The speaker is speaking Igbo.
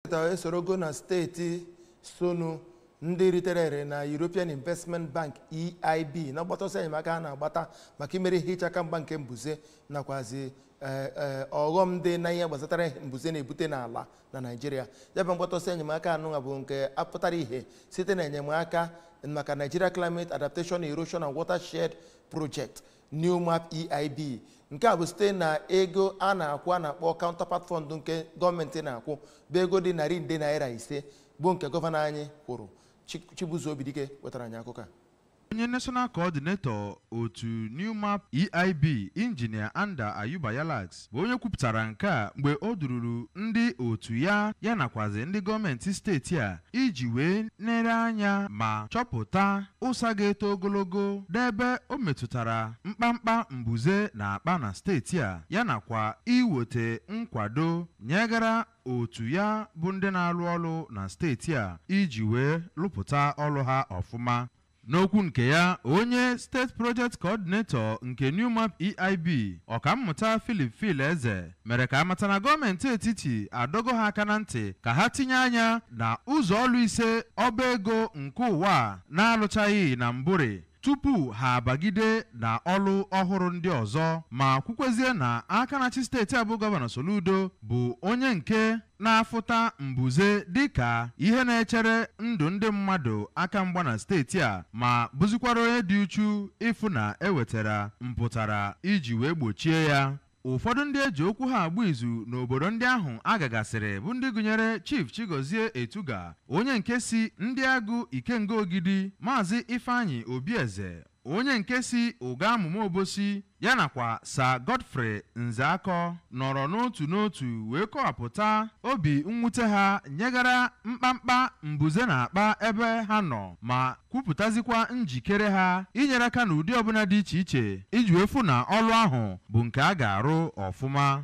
esorogo na steeti Sonu ndị ritere na European Investment Bank EIB na gbatosa enyemaka ha na-agbata maka imere ihe ịchaka mgba nke mbuze nakwazi ọghọm dị na ihe gbasatara mbuze na-ebute n'ala na Nigeria. Ya bụ mgbatosa enyemaka anụ bụ nke apụtara ihe site na enyemaka maka Nigeria Climate Adaptation, Erosion and Watershed Project New Map EIB. Nke a bụ site na ego a na-akwụ a na-akpọ counterpart fund nke gọọmenti na-akwụ bụ ego dị $500 bụ nke gọvanọ anyị kwụrụ. Chibuzo Obidike wetara anyị akụkọ a. Onye National Coordinator otu New Map EIB Engineer Anda Ayuba Yalax bụ onye kwupụtara nke a mgbe o dururu ndị otu ya nakwazi ndị gọọmenti steeti a iji wee nere anya ma chọpụta ụsa ga-eto ogologo n'ebe o metụtara mkpamkpa mbuze na akpa na steeti a nakwa iwete nkwado nyegara otu ya bụ ndị na-alụ ọrụ na steeti a iji wee lụpụta ọrụ ha ọfụma. N'okwu nke ya, onye State Project Coordinator nke New Map EIB Ọkammụta Philip Eze mere ka amata na gọọmenti etiti adọgo ha aka na ntị ka ha tinye anya na ụzọ ọrụ ise ọba ego nke ụwa na-alụchaghị na mbụre tupu ha abagide na ọrụ ọhụrụ ndị ọzọ, ma kwukwezie na aka na-achị steeti abụ Gọvanọ Soludo bụ onye nke na-afụta mbuze dịka ihe na-echere ndụ ndị mmadụ aka mgba na steeti a, ma bụzikwara onye dị uchu ịfụ na ewetara mpụtara iji wee gbochie ya. Ụfọdụ ndị eji okwu ha agba izu n'obodo ndị ahụ agagasịrị bụ ndị gụnyere Chief Chigozie Etuga, onye nke si ndị agụ Ikenga Ogidi, Maazị Ifeanyi Obieze, onye nke si Ụga Amụma Obosi, ya nakwa Sir Godfrey Nzeako nọrọ n'otu wee kọwapụta obi mwute ha nyegara mkpamkpa mbuze na akpa ebe ha nọ, ma kwupụtazikwa njikere ha inyere aka n'ụdị ọbụla dị iche iche iji wee fụ na ọrụ ahụ bụ nke a ga-arụ ọfụma.